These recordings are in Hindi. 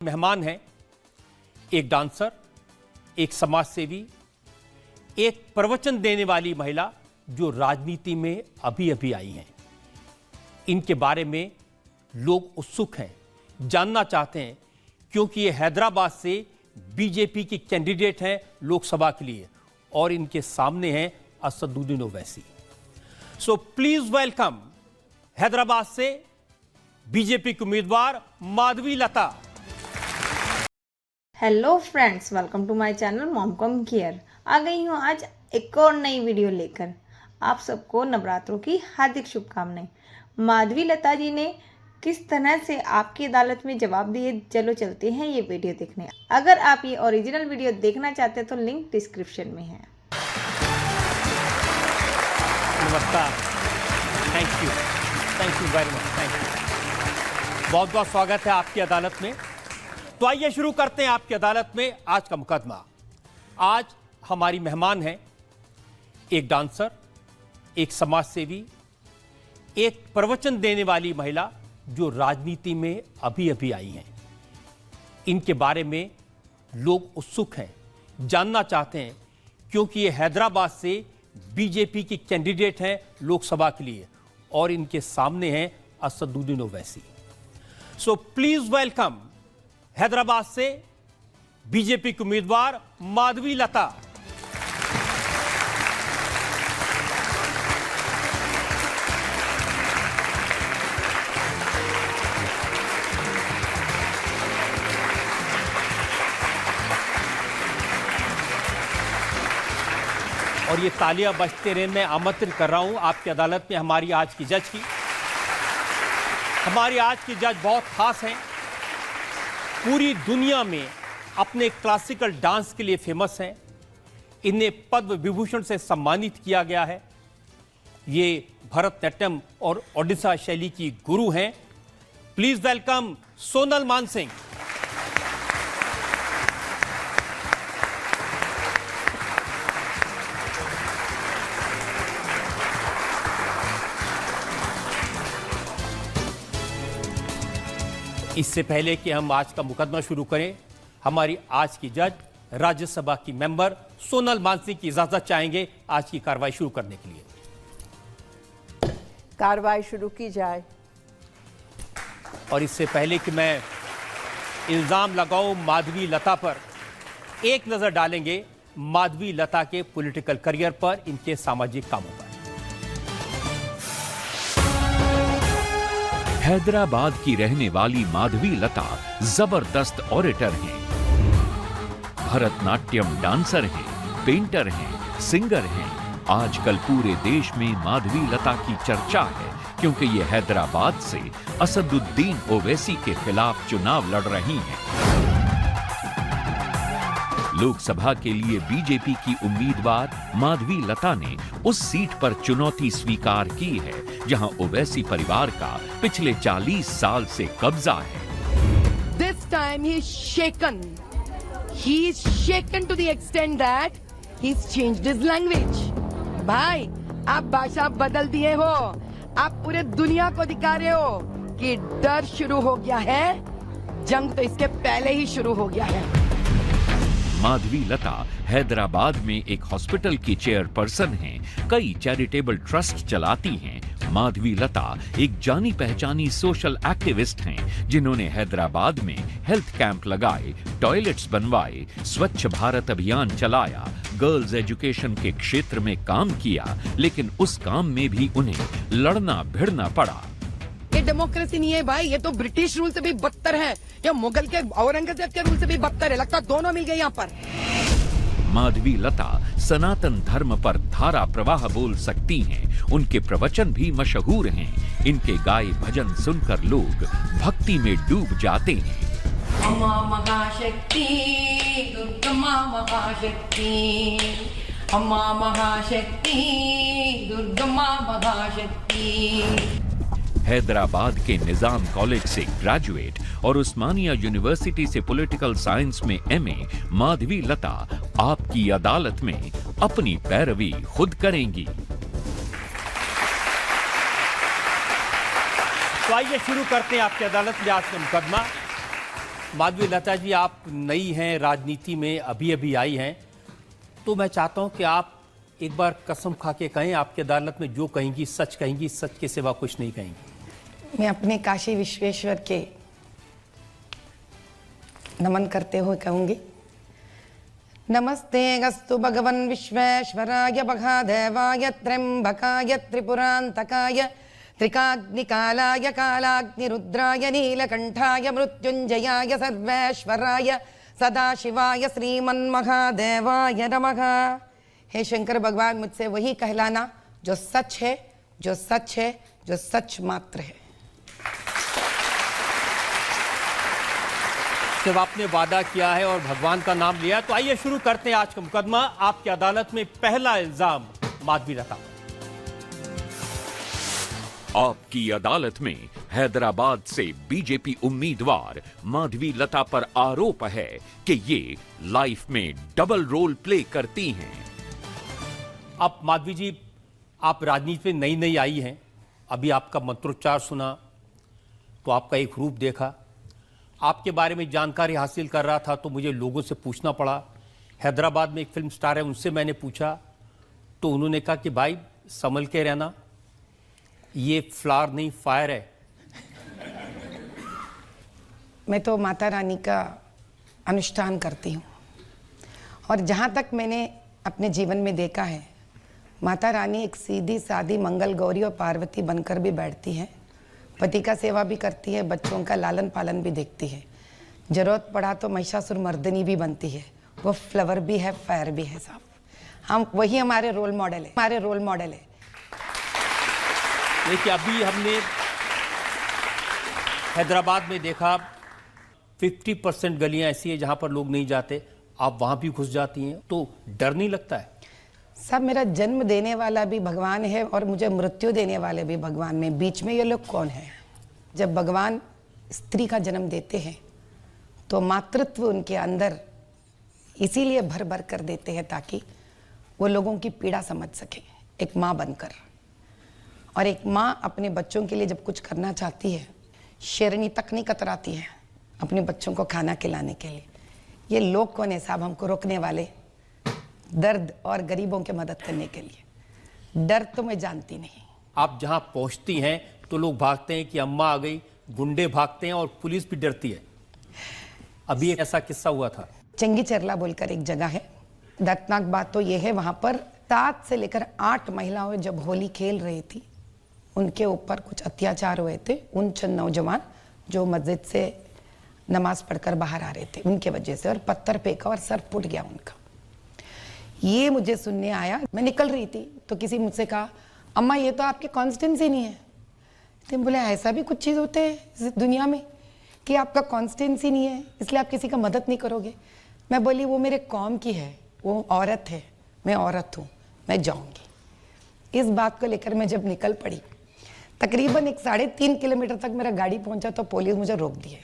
मेहमान हैं एक डांसर, एक समाज सेवी, एक प्रवचन देने वाली महिला जो राजनीति में अभी अभी आई हैं। इनके बारे में लोग उत्सुक हैं, जानना चाहते हैं, क्योंकि ये हैदराबाद से बीजेपी की कैंडिडेट हैं लोकसभा के लिए और इनके सामने हैं Asaduddin Owaisi. So please welcome Hyderabad से बीजेपी की उम्मीदवार Madhavi Lata. Hello friends, welcome to my channel Mom Come Care. आ गई हूँ आज एक और नई वीडियो लेकर। आप सबको नवरात्रों की हार्दिक शुभकामनाएं। माधवी लता जी ने किस तरह से आपकी अदालत में जवाब दिए, चलो चलते हैं ये वीडियो देखने। अगर आप ये ओरिजिनल वीडियो देखना चाहते हैं तो लिंक डिस्क्रिप्शन में है। नमस्कार, thank you very much, thank you. बहुत बहुत स्वागत है आपकी अदालत में। तो आइए शुरू करते हैं आपकी अदालत में आज का मुकदमा। आज हमारी मेहमान हैं एक डांसर, एक समाज सेवी, एक प्रवचन देने वाली महिला जो राजनीति में अभी अभी आई हैं। इनके बारे में लोग उत्सुक हैं, जानना चाहते हैं, क्योंकि ये हैदराबाद से बीजेपी की कैंडिडेट हैं लोकसभा के लिए और इनके सामने हैं Asaduddin Owaisi. So please welcome Hyderabad से बीजेपी की उम्मीदवार माधवी लता। और ये तालियां बजते रहे। मैं आमंत्रित कर रहा हूं आपकी अदालत में हमारी आज की जज की। हमारी आज की जज बहुत खास हैं, पूरी दुनिया में अपने क्लासिकल डांस के लिए फेमस हैं। इन्हें पद्म विभूषण से सम्मानित किया गया है। ये भरतनाट्यम और ओडिशा शैली की गुरु हैं। Please welcome Sonal Mansingh. इससे पहले कि हम आज का मुकदमा शुरू करें, हमारी आज की जज राज्यसभा की मेंबर सोनल मानसिंह की इजाजत चाहेंगे आज की कार्रवाई शुरू करने के लिए। कार्रवाई शुरू की जाए। और इससे पहले कि मैं इल्जाम लगाऊं माधवी लता पर, एक नजर डालेंगे माधवी लता के पॉलिटिकल करियर पर, इनके सामाजिक कामों पर। हैदराबाद की रहने वाली माधवी लता जबरदस्त ऑरेटर हैं, भरतनाट्यम डांसर हैं, पेंटर हैं, सिंगर हैं। आजकल पूरे देश में माधवी लता की चर्चा है, क्योंकि ये हैदराबाद से असदुद्दीन ओवैसी के खिलाफ चुनाव लड़ रही हैं। लोकसभा के लिए बीजेपी की उम्मीदवार माधवी लता ने उस सीट पर चुनौती स्वीकार की है जहां ओवैसी परिवार का पिछले 40 साल से कब्जा है। This time he is shaken. He is shaken to the extent that he's changed his language. भाई, आप भाषा बदल दिए हो। आप पूरे दुनिया को दिखा रहे हो कि डर शुरू हो गया है। जंग तो इसके पहले ही शुरू हो गया है। माधवी लता हैदराबाद में एक हॉस्पिटल की चेयरपर्सन हैं, कई चैरिटेबल ट्रस्ट चलाती हैं। माधवी लता एक जानी पहचानी सोशल एक्टिविस्ट हैं, जिन्होंने हैदराबाद में हेल्थ कैंप लगाए, टॉयलेट्स बनवाए, स्वच्छ भारत अभियान चलाया, गर्ल्स एजुकेशन के क्षेत्र में काम किया, लेकिन उस काम में भी उन्हें लड़ना भिड़ना पड़ा। ये डेमोक्रेसी नहीं है भाई, ये तो ब्रिटिश रूल से भी बदतर है, या मुगल के औरंगजेब के रूल से भी बदतर है। लगता है दोनों मिल गए यहाँ पर। माधवी लता सनातन धर्म पर धारा प्रवाह बोल सकती हैं। उनके प्रवचन भी मशहूर हैं। इनके गाए भजन सुनकर लोग भक्ति में डूब जाते हैं। अम्मा महाशक्ति, दुर्गा महाशक्ति, अम्मा महाशक्ति, दुर्गा महाशक्ति। हैदराबाद के निजाम कॉलेज से ग्रेजुएट और उस्मानिया यूनिवर्सिटी से पॉलिटिकल साइंस में एमए, माधवी लता आपकी अदालत में अपनी पैरवी खुद करेंगी। तो आइए शुरू करते हैं आपकी अदालत में आज का मुकदमा। माधवी लता जी, आप नई हैं, राजनीति में अभी अभी आई हैं, तो मैं चाहता हूं कि आप एक बार कसम खा के कहें, आपकी अदालत में जो कहेंगी सच कहेंगी, सच के सिवा कुछ नहीं कहेंगी। मैं अपने काशी विश्वेश्वर के नमन करते हुए कहूंगी, नमस्ते गस्तु भगवन् विश्वेश्वराय महादेवाय त्र्यंबकाय त्रिपुरांतकाय त्रिकाग्निकालाय कालाग्निरुद्राय नीलकंठाय मृत्युंजयाय सर्वेश्वराय सदाशिवाय श्रीमन्महादेवाय नमः। हे शंकर भगवान, मुझसे वही कहलाना जो सच है, जो सच है, जो सच मात्र है। जब आपने वादा किया है और भगवान का नाम लिया, तो आइए शुरू करते हैं आज का मुकदमा। आपकी अदालत में पहला इल्जाम माधवी लता। आपकी अदालत में हैदराबाद से बीजेपी उम्मीदवार माधवी लता पर आरोप है कि ये लाइफ में डबल रोल प्ले करती हैं। अब माधवी जी, आप राजनीति में नई नई आई हैं, अभी आपका मंत्रोच्चार सुना तो आपका एक रूप देखा, आपके बारे में जानकारी हासिल कर रहा था तो मुझे लोगों से पूछना पड़ा। हैदराबाद में एक फिल्म स्टार है, उनसे मैंने पूछा तो उन्होंने कहा कि भाई संभल के रहना, ये फ्लावर नहीं फायर है। मैं तो माता रानी का अनुष्ठान करती हूँ और जहाँ तक मैंने अपने जीवन में देखा है, माता रानी एक सीधी सादी मंगल गौरी और पार्वती बनकर भी बैठती है, पति का सेवा भी करती है, बच्चों का लालन पालन भी देखती है, जरूरत पड़ा तो महिषासुर मर्दिनी भी बनती है। वो फ्लावर भी है, फायर भी है साहब। हम वही हमारे रोल मॉडल है, हमारे रोल मॉडल है। देखिए, अभी हमने हैदराबाद में देखा 50% गलियां ऐसी है जहां पर लोग नहीं जाते, आप वहां भी घुस जाती हैं, तो डर नहीं लगता है? सब मेरा जन्म देने वाला भी भगवान है और मुझे मृत्यु देने वाले भी भगवान में, बीच में ये लोग कौन है? जब भगवान स्त्री का जन्म देते हैं तो मातृत्व उनके अंदर इसीलिए भर भर कर देते हैं ताकि वो लोगों की पीड़ा समझ सके, एक माँ बनकर। और एक माँ अपने बच्चों के लिए जब कुछ करना चाहती है, शेरनी तक नहीं कतराती है अपने बच्चों को खाना खिलाने के लिए। ये लोग कौन है साहब हमको रोकने वाले, दर्द और गरीबों की मदद करने के लिए? डर तो मैं जानती नहीं। आप जहां पहुंचती हैं तो लोग भागते हैं कि अम्मा आ गई, गुंडे भागते हैं और पुलिस भी डरती है। अभी एक ऐसा किस्सा हुआ था, चंगी चरला बोलकर एक जगह है। दर्दनाक बात तो यह है, वहां पर 7 से लेकर 8 महिलाएं जब होली खेल रही थी, उनके ऊपर कुछ अत्याचार हुए थे। उन चंद नौजवान जो मस्जिद से नमाज पढ़कर बाहर आ रहे थे, उनके वजह से, और पत्थर फेंका और सर फूट गया उनका। ये मुझे सुनने आया। मैं निकल रही थी तो किसी मुझसे कहा, अम्मा ये तो आपके कॉन्स्टेंसी नहीं है। तो बोले ऐसा भी कुछ चीज़ होते हैं इस दुनिया में कि आपका कॉन्स्टेंसी नहीं है इसलिए आप किसी का मदद नहीं करोगे। मैं बोली वो मेरे कौम की है, वो औरत है, मैं औरत हूँ, मैं जाऊँगी। इस बात को लेकर मैं जब निकल पड़ी, तकरीबन 3.5 किलोमीटर तक मेरा गाड़ी पहुँचा तो पुलिस मुझे रोक दिए।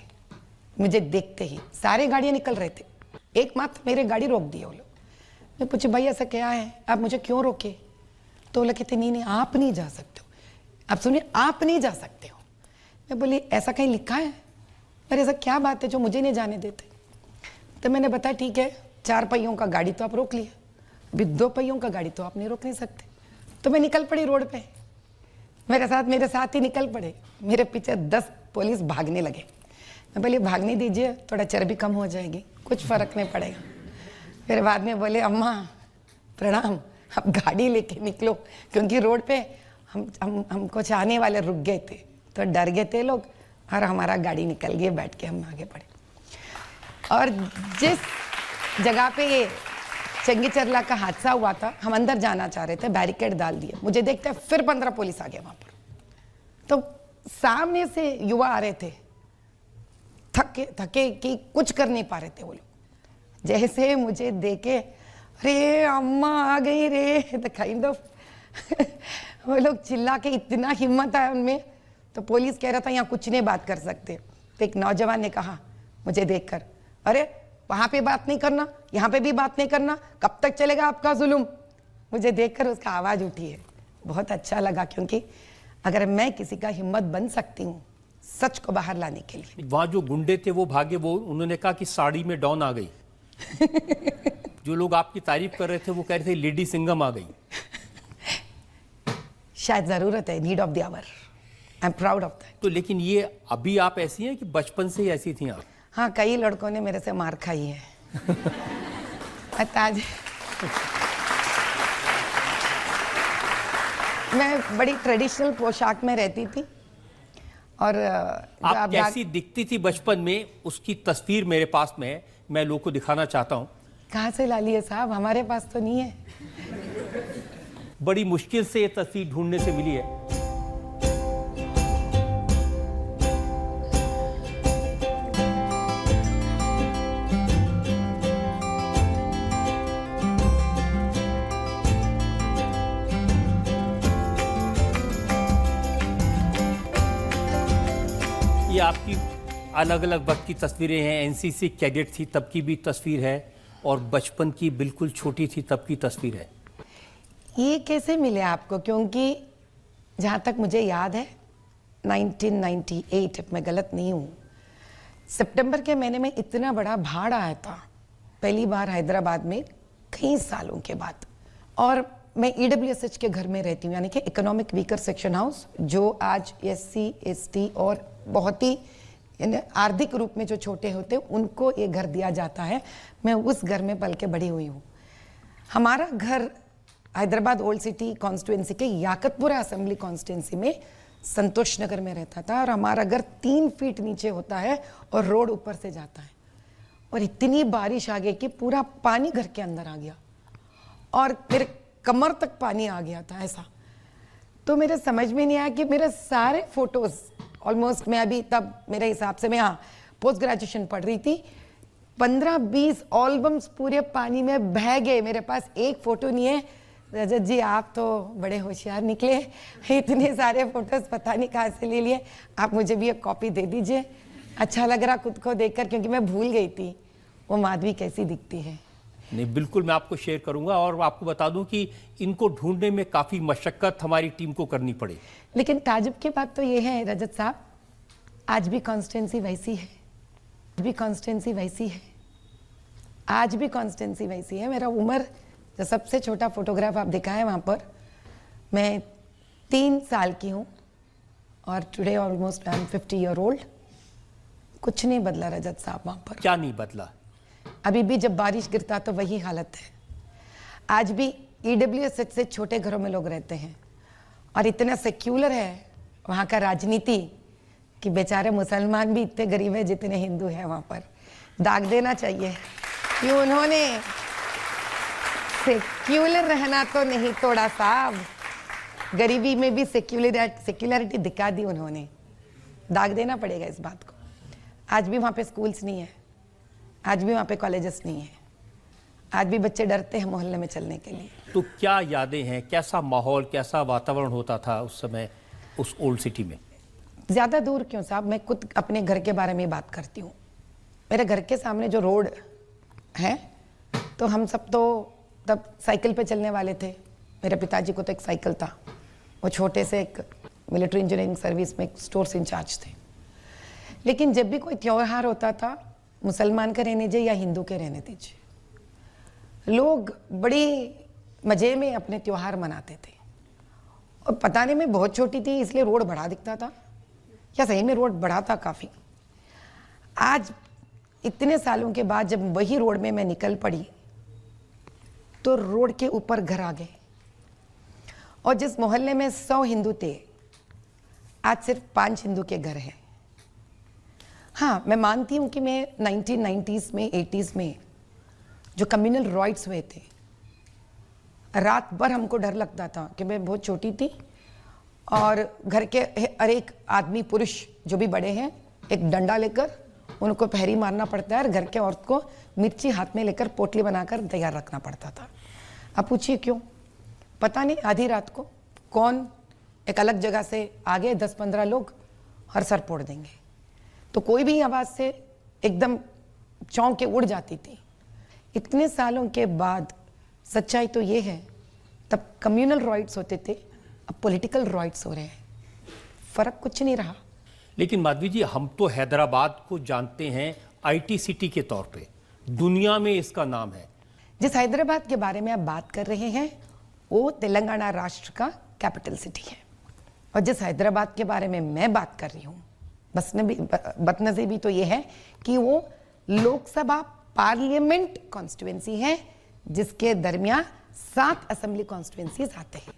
मुझे देखते ही सारे गाड़ियाँ निकल रहे थे, एकमात्र मेरे गाड़ी रोक दिए वो लोग। मैं पूछी भाई ऐसा क्या है, आप मुझे क्यों रोके? तो वो कहते नहीं आप नहीं जा सकते हो। आप सुनिए, आप नहीं जा सकते हो। मैं बोली ऐसा कहीं लिखा है? पर ऐसा क्या बात है जो मुझे नहीं जाने देते? तो मैंने बताया ठीक है, 4 पहियों का गाड़ी तो आप रोक लिए, अभी 2 पहियों का गाड़ी तो आप नहीं रोक नहीं सकते। तो मैं निकल पड़ी रोड पे, मेरे साथ ही निकल पड़े। मेरे पीछे 10 पुलिस भागने लगे। मैं बोली भागने दीजिए, थोड़ा चर्बी कम हो जाएगी, कुछ फर्क नहीं पड़ेगा। फिर बाद में बोले अम्मा प्रणाम, अब गाड़ी लेके निकलो, क्योंकि रोड पे हमको चाहने वाले रुक गए थे तो डर गए थे लोग, और हमारा गाड़ी निकल गई, बैठ के हम आगे बढ़े। और जिस जगह पे ये चंगी चरला का हादसा हुआ था, हम अंदर जाना चाह रहे थे, बैरिकेड डाल दिए। मुझे देखते फिर 15 पुलिस आ गए वहां पर। तो सामने से युवा आ रहे थे, थके कि कुछ कर नहीं पा रहे थे वो लोग। जैसे मुझे देखे, अरे अम्मा आ गई रे, द काइंड ऑफ वो लोग चिल्ला के, इतना हिम्मत आया उनमें। तो पुलिस कह रहा था यहाँ कुछ नहीं बात कर सकते। तो एक नौजवान ने कहा मुझे देखकर, अरे वहां पे बात नहीं करना, यहाँ पे भी बात नहीं करना, कब तक चलेगा आपका जुल्म? मुझे देखकर उसका आवाज उठी है। बहुत अच्छा लगा, क्योंकि अगर मैं किसी का हिम्मत बन सकती हूँ सच को बाहर लाने के लिए। वहां जो गुंडे थे वो भागे, वो उन्होंने कहा कि साड़ी में डॉन आ गई। जो लोग आपकी तारीफ कर रहे थे वो कह रहे थे लेडी सिंघम आ गई। शायद जरूरत है, need of the hour. I am proud of that. तो लेकिन ये अभी आप ऐसी हैं कि बचपन से ही ऐसी थी आप? हाँ, कई लड़कों ने मेरे से मार खाई है। ताज, मैं बड़ी ट्रेडिशनल पोशाक में रहती थी। और आप कैसी दिखती थी बचपन में, उसकी तस्वीर मेरे पास में है, मैं लोगों को दिखाना चाहता हूँ। कहाँ से ला लिए साहब, हमारे पास तो नहीं है। बड़ी मुश्किल से ये तस्वीर ढूंढने से मिली है। ये आपकी अलग अलग वक्त की तस्वीरें हैं। एनसीसी कैडेट थी तब की भी तस्वीर है, और बचपन की बिल्कुल छोटी थी तब की तस्वीर है। ये कैसे मिले आपको? क्योंकि जहाँ तक मुझे याद है 1998, मैं गलत नहीं हूँ, सितंबर के महीने में इतना बड़ा बाढ़ आया था पहली बार हैदराबाद में कई सालों के बाद। और मैं EWSH के घर में रहती हूँ, यानी कि इकोनॉमिक वीकर सेक्शन हाउस, जो आज SC ST और बहुत ही आर्थिक रूप में जो छोटे होते हैं उनको ये घर दिया जाता है। मैं उस घर में पल के बड़ी हुई हूँ। हमारा घर हैदराबाद ओल्ड सिटी कॉन्स्टिट्यूएंसी के याकतपुरा असेंबली कॉन्स्टिट्यूएंसी में संतोष नगर में रहता था। और हमारा घर 3 फीट नीचे होता है और रोड ऊपर से जाता है। और इतनी बारिश आ गई कि पूरा पानी घर के अंदर आ गया और मेरे कमर तक पानी आ गया था ऐसा। तो मेरे समझ में नहीं आया कि मेरे सारे फोटोज ऑलमोस्ट, मैं अभी तब मेरे हिसाब से मैं पोस्ट ग्रेजुएशन पढ़ रही थी, 15-20 एल्बम्स पूरे पानी में बह गए। मेरे पास एक फोटो नहीं है। रजत जी, आप तो बड़े होशियार निकले, इतने सारे फोटोज पता नहीं कहाँ से ले लिए। आप मुझे भी एक कॉपी दे दीजिए। अच्छा लग रहा खुद को देखकर, क्योंकि मैं भूल गई थी वो माधवी कैसी दिखती है। नहीं, बिल्कुल मैं आपको शेयर करूंगा। और आपको बता दूं कि इनको ढूंढने में काफ़ी मशक्कत हमारी टीम को करनी पड़ी। लेकिन ताजुब की बात तो ये है रजत साहब, आज भी कॉन्स्टेंसी वैसी है, आज भी कॉन्स्टेंसी वैसी है, आज भी कॉन्स्टेंसी वैसी है। मेरा उम्र, जो सबसे छोटा फोटोग्राफ आप दिखाए वहाँ पर, मैं 3 साल की हूँ और today almost I am 50 year old. कुछ नहीं बदला रजत साहब वहाँ पर। क्या नहीं बदला? अभी भी जब बारिश गिरता तो वही हालत है। आज भी EWSH से छोटे घरों में लोग रहते हैं और इतना सेक्युलर है वहाँ का राजनीति कि बेचारे मुसलमान भी इतने गरीब है जितने हिंदू हैं वहाँ पर। दाग देना चाहिए कि उन्होंने सेक्युलर रहना तो नहीं तोड़ा साहब, गरीबी में भी सेक्युलरिटी दिखा दी उन्होंने। दाग देना पड़ेगा इस बात को। आज भी वहाँ पे स्कूल्स नहीं है, आज भी वहाँ पे कॉलेजेस नहीं है, आज भी बच्चे डरते हैं मोहल्ले में चलने के लिए। तो क्या यादें हैं, कैसा माहौल, कैसा वातावरण होता था उस समय उस ओल्ड सिटी में? ज़्यादा दूर क्यों साहब, मैं खुद अपने घर के बारे में बात करती हूँ। मेरे घर के सामने जो रोड है, तो हम सब तो तब साइकिल पे चलने वाले थे। मेरे पिताजी को तो एक साइकिल था, वो छोटे से एक मिलिट्री इंजीनियरिंग सर्विस में एक स्टोर से इंचार्ज थे। लेकिन जब भी कोई त्यौहार होता था, मुसलमान के रहने दीजिए या हिंदू के रहने दीजिए, लोग बड़ी मज़े में अपने त्यौहार मनाते थे। और पता नहीं, मैं बहुत छोटी थी इसलिए रोड बड़ा दिखता था, या सही में रोड बड़ा था काफ़ी। आज इतने सालों के बाद जब वही रोड में मैं निकल पड़ी तो रोड के ऊपर घर आ गए। और जिस मोहल्ले में 100 हिंदू थे, आज सिर्फ 5 हिंदू के घर हैं। हाँ, मैं मानती हूँ कि मैं 1990s में 80s में जो कम्युनल राइट्स हुए थे, रात भर हमको डर लगता था कि मैं बहुत छोटी थी और घर के हर एक आदमी पुरुष जो भी बड़े हैं एक डंडा लेकर उनको पहरी मारना पड़ता है और घर के औरत को मिर्ची हाथ में लेकर पोटली बनाकर तैयार रखना पड़ता था। अब पूछिए क्यों? पता नहीं, आधी रात को कौन एक अलग जगह से आ गए 10-15 लोग और सर फोड़ देंगे। तो कोई भी आवाज़ से एकदम चौंक के उड़ जाती थी। इतने सालों के बाद सच्चाई तो ये है, तब कम्युनल राइट्स होते थे, अब पॉलिटिकल राइट्स हो रहे हैं। फ़र्क कुछ नहीं रहा। लेकिन माधवी जी, हम तो हैदराबाद को जानते हैं आईटी सिटी के तौर पे, दुनिया में इसका नाम है। जिस हैदराबाद के बारे में आप बात कर रहे हैं वो तेलंगाना राष्ट्र का कैपिटल सिटी है, और जिस हैदराबाद के बारे में मैं बात कर रही हूँ बदनज़ीबी तो ये है कि वो लोकसभा पार्लियामेंट कॉन्स्टिट्यूएंसी है जिसके दरमियान 7 असेंबली कॉन्स्टिट्यूएंसीज आते हैं।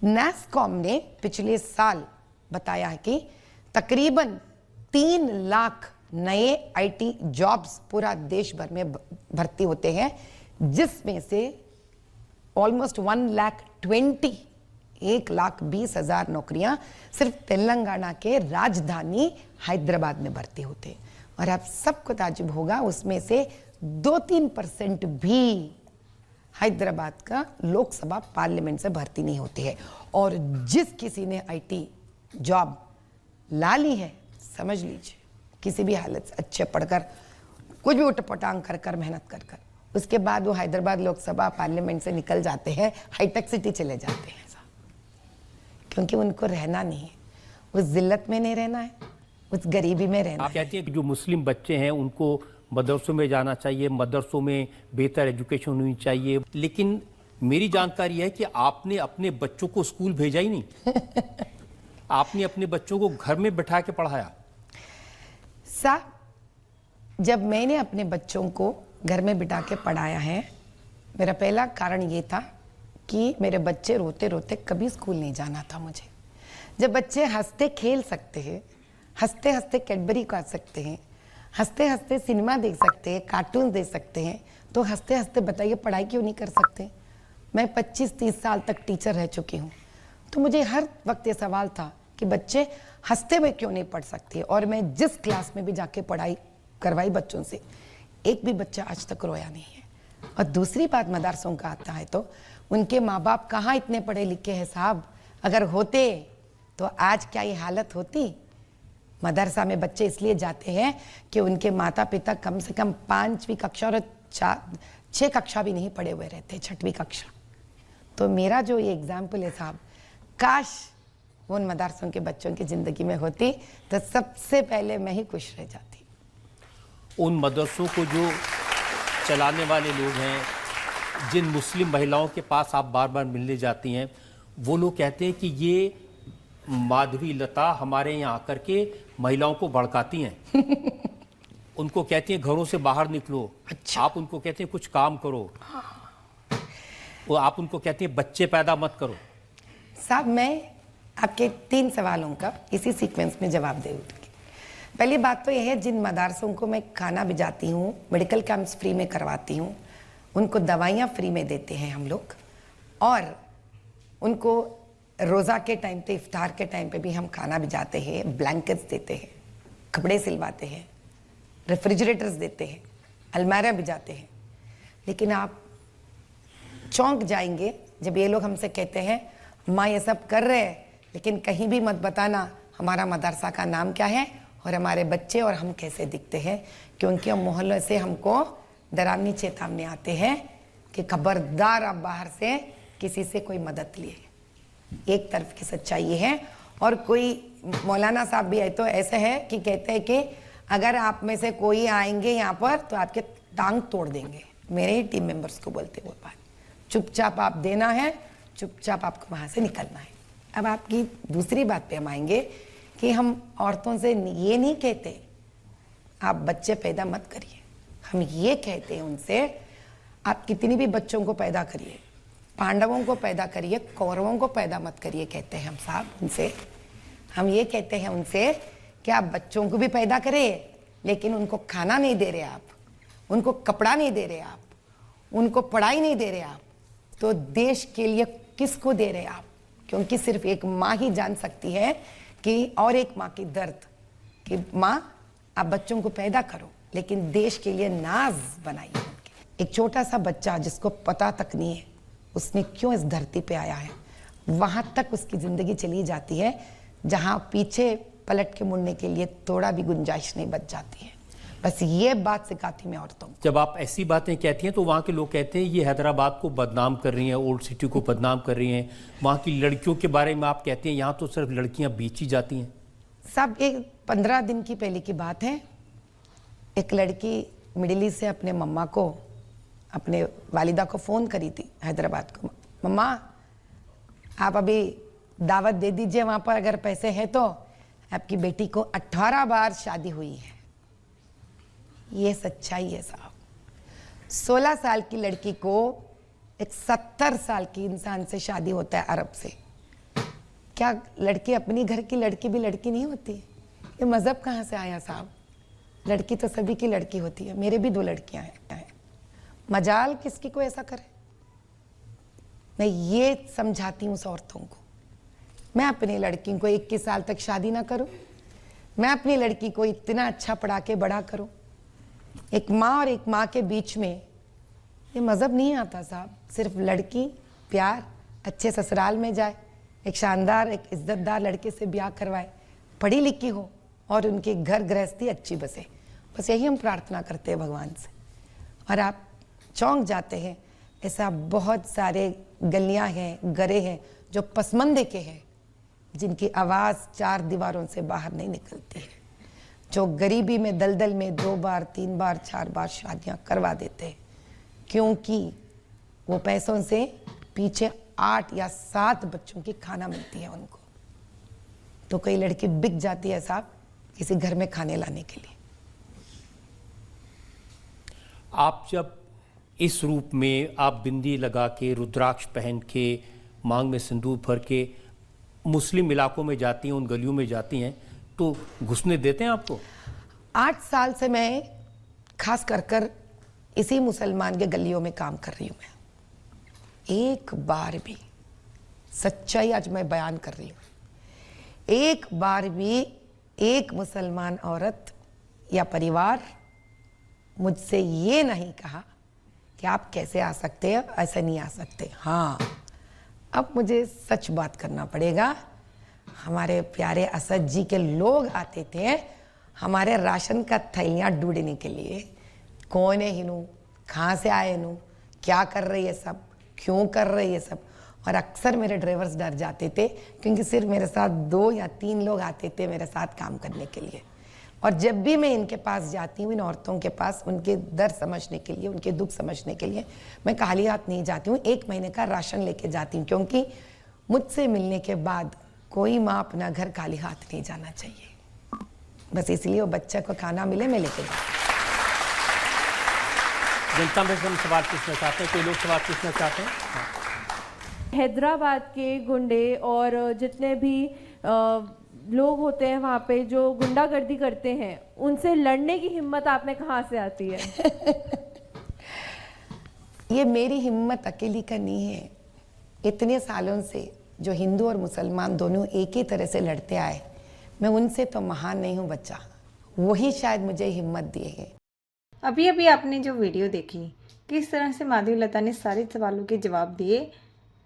नैस्कॉम ने पिछले साल बताया है कि तकरीबन 3 लाख नए आईटी जॉब्स पूरा देश भर में भर्ती होते हैं, जिसमें से ऑलमोस्ट 1,20,000 नौकरियां सिर्फ तेलंगाना के राजधानी हैदराबाद में भर्ती होते हैं। और आप सबको ताजुब होगा, उसमें से 2-3% भी हैदराबाद का लोकसभा पार्लियामेंट से भर्ती नहीं होती है। और जिस किसी ने आईटी जॉब ला ली है, समझ लीजिए किसी भी हालत से अच्छे पढ़कर कुछ भी उटपटांग कर कर मेहनत कर कर उसके बाद वो हैदराबाद लोकसभा पार्लियामेंट से निकल जाते हैं, हाईटेक सिटी चले जाते हैं साहब, क्योंकि उनको रहना नहीं है, उस जिल्लत में नहीं रहना है, उस गरीबी में रहना आप कहती हैं कि जो मुस्लिम बच्चे हैं उनको मदरसों में जाना चाहिए, मदरसों में बेहतर एजुकेशन होनी चाहिए, लेकिन मेरी जानकारी है कि आपने अपने बच्चों को स्कूल भेजा ही नहीं। आपने अपने बच्चों को घर में बैठा के पढ़ाया। साहब, जब मैंने अपने बच्चों को घर में बिठा के पढ़ाया है, मेरा पहला कारण ये था कि मेरे बच्चे रोते रोते कभी स्कूल नहीं जाना था मुझे। जब बच्चे हंसते खेल सकते हैं, हंसते हंसते कैडबरी खा सकते हैं, हंसते हंसते सिनेमा देख सकते हैं, कार्टून देख सकते हैं, तो हंसते हंसते बताइए पढ़ाई क्यों नहीं कर सकते। मैं 25-30 साल तक टीचर रह चुकी हूँ, तो मुझे हर वक्त ये सवाल था कि बच्चे हंसते हुए क्यों नहीं पढ़ सकते। और मैं जिस क्लास में भी जाके पढ़ाई करवाई बच्चों से, एक भी बच्चा आज तक रोया नहीं है। और दूसरी बात मदरसों का आता है तो उनके माँ बाप कहाँ इतने पढ़े लिखे हैं साहब, अगर होते तो आज क्या ये हालत होती। मदरसा में बच्चे इसलिए जाते हैं कि उनके माता पिता कम से कम 5वीं कक्षा और 6 कक्षा भी नहीं पढ़े हुए रहते, 6वीं कक्षा। तो मेरा जो ये एग्जाम्पल है साहब, काश वो उन मदरसों के बच्चों की ज़िंदगी में होती तो सबसे पहले मैं ही खुश रह जाती। उन मदरसों को जो चलाने वाले लोग हैं, जिन मुस्लिम महिलाओं के पास आप बार बार मिलने जाती हैं, वो लोग कहते हैं कि ये माधवी लता हमारे यहाँ आकर के महिलाओं को भड़काती हैं। उनको कहती हैं घरों से बाहर निकलो। अच्छा। आप उनको कहते हैं कुछ काम करो। वो आप उनको कहते हैं बच्चे पैदा मत करो। साहब, मैं आपके 3 सवालों का इसी सीक्वेंस में जवाब दे दूँगी। पहली बात तो यह है, जिन मदरसों को मैं खाना भिजाती हूँ, मेडिकल कैंप्स फ्री में करवाती हूँ, उनको दवाइयाँ फ्री में देते हैं हम लोग, और उनको रोज़ा के टाइम पे, इफ्तार के टाइम पे भी हम खाना भिजाते हैं, ब्लैंकेट्स देते हैं, कपड़े सिलवाते हैं, रेफ्रिजरेटर्स देते हैं, अलमारियाँ भिजाते हैं। लेकिन आप चौंक जाएंगे जब ये लोग हमसे कहते हैं माँ ये सब कर रहे हैं, लेकिन कहीं भी मत बताना हमारा मदरसा का नाम क्या है और हमारे बच्चे और हम कैसे दिखते हैं, क्योंकि हम मोहल्ले से हमको डरावनी चेतावनी आते हैं कि खबरदार आप बाहर से किसी से कोई मदद लिए। एक तरफ की सच्चाई ये है। और कोई मौलाना साहब भी है तो ऐसे है कि कहते हैं कि अगर आप में से कोई आएंगे यहाँ पर तो आपके टांग तोड़ देंगे। मेरे ही टीम मेंबर्स को बोलते वो बात, चुपचाप आप देना है, चुपचाप आपको वहाँ से निकलना है। अब आपकी दूसरी बात पे हम आएंगे कि हम औरतों से ये नहीं कहते आप बच्चे पैदा मत करिए, हम ये कहते हैं उनसे आप कितनी भी बच्चों को पैदा करिए, पांडवों को पैदा करिए, कौरवों को पैदा मत करिए, कहते हैं हम साहब उनसे। हम ये कहते हैं उनसे कि आप बच्चों को भी पैदा करें, लेकिन उनको खाना नहीं दे रहे आप, उनको कपड़ा नहीं दे रहे आप, उनको पढ़ाई नहीं दे रहे आप, तो देश के लिए किसको दे रहे आप? क्योंकि सिर्फ एक माँ ही जान सकती है कि और एक माँ की दर्द कि माँ आप बच्चों को पैदा करो लेकिन देश के लिए नाज बनाइए उनके। एक छोटा सा बच्चा जिसको पता तक नहीं है उसने क्यों इस धरती पे आया है, वहां तक उसकी जिंदगी चली जाती है जहां पीछे पलट के मुड़ने के लिए थोड़ा भी गुंजाइश नहीं बच जाती है। बस ये बात सिखाती मैं औरतों को। जब आप ऐसी बातें कहती हैं तो वहाँ के लोग कहते हैं ये हैदराबाद को बदनाम कर रही हैं, ओल्ड सिटी को बदनाम कर रही हैं। वहाँ की लड़कियों के बारे में आप कहते हैं यहाँ तो सिर्फ लड़कियाँ बेची जाती हैं। सब एक 15 दिन की पहले की बात है। एक लड़की मिडिल ईस्ट से अपने मम्मा को, अपने वालिदा को फ़ोन करी थी हैदराबाद को, मम्मा आप अभी दावत दे दीजिए, वहाँ पर अगर पैसे हैं तो आपकी बेटी को 18 बार शादी हुई है। ये सच्चाई है साहब। 16 साल की लड़की को एक 70 साल की इंसान से शादी होता है अरब से। क्या लड़की अपनी घर की लड़की भी लड़की नहीं होती? ये मज़हब कहाँ से आया साहब? लड़की तो सभी की लड़की होती है। मेरे भी 2 लड़कियां हैं। मजाल किसकी को ऐसा करे? मैं ये समझाती हूँ उस औरतों को, मैं अपनी लड़की को 21 साल तक शादी ना करूं, मैं अपनी लड़की को इतना अच्छा पढ़ा के बड़ा करूं। एक माँ और एक माँ के बीच में ये मज़हब नहीं आता साहब। सिर्फ लड़की प्यार, अच्छे ससुराल में जाए, एक शानदार, एक इज्जतदार लड़के से ब्याह करवाए, पढ़ी लिखी हो और उनके घर गृहस्थी अच्छी बसे। बस यही हम प्रार्थना करते हैं भगवान से। और आप चौंक जाते हैं, ऐसा बहुत सारे गलियां हैं, गरे हैं जो पसमंदे के हैं, जिनकी आवाज़ 4 दीवारों से बाहर नहीं निकलती है, जो गरीबी में दलदल में 2 बार 3 बार 4 बार शादियां करवा देते हैं, क्योंकि वो पैसों से पीछे 8 या 7 बच्चों की खाना मिलती है उनको। तो कई लड़की बिक जाती है साहब किसी घर में खाने लाने के लिए। आप जब इस रूप में आप बिंदी लगा के, रुद्राक्ष पहन के, मांग में सिंदूर भर के मुस्लिम इलाकों में जाती हैं, उन गलियों में जाती हैं, तो घुसने देते हैं आपको? 8 साल से मैं खास कर इसी मुसलमान के गलियों में काम कर रही हूँ। मैं एक बार भी, सच्चाई आज मैं बयान कर रही हूँ, एक बार भी एक मुसलमान औरत या परिवार मुझसे ये नहीं कहा कि आप कैसे आ सकते हैं, ऐसे नहीं आ सकते। हाँ, अब मुझे सच बात करना पड़ेगा। हमारे प्यारे असद जी के लोग आते थे हमारे राशन का थैलियाँ ढूंढने के लिए। कौन है हिनू, कहाँ से आए नू, क्या कर रही है सब, क्यों कर रही है सब। और अक्सर मेरे ड्राइवर्स डर जाते थे, क्योंकि सिर्फ मेरे साथ 2 या 3 लोग आते थे मेरे साथ काम करने के लिए। और जब भी मैं इनके पास जाती हूँ, इन औरतों के पास, उनके दर्द समझने के लिए, उनके दुख समझने के लिए, मैं खाली हाथ नहीं जाती हूँ, 1 महीने का राशन लेके जाती हूँ। क्योंकि मुझसे मिलने के बाद कोई माँ अपना घर खाली हाथ नहीं जाना चाहिए। बस इसलिए वो बच्चे को खाना मिले, मैं लेके जाती हूँ। जनता में से हम सवाल पूछना चाहते हैं, कोई लोग सवाल पूछना चाहते हैं? हाँ। हैदराबाद के गुंडे और जितने भी लोग होते हैं वहाँ पे जो गुंडागर्दी करते हैं, उनसे लड़ने की हिम्मत आप में कहाँ से आती है? ये मेरी हिम्मत अकेली का नहीं है। इतने सालों से जो हिंदू और मुसलमान दोनों एक ही तरह से लड़ते आए, मैं उनसे तो महान नहीं हूँ बच्चा, वही शायद मुझे हिम्मत दिए हैं। अभी अभी आपने जो वीडियो देखी, किस तरह से माधवी लता ने सारे सवालों के जवाब दिए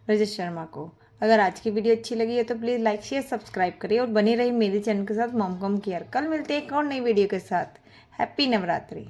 रजत शर्मा को। अगर आज की वीडियो अच्छी लगी है तो प्लीज़ लाइक शेयर सब्सक्राइब करिए और बने रहिए मेरे चैनल के साथ मॉमकॉम केयर। कल मिलते हैं एक और नई वीडियो के साथ। हैप्पी नवरात्रि।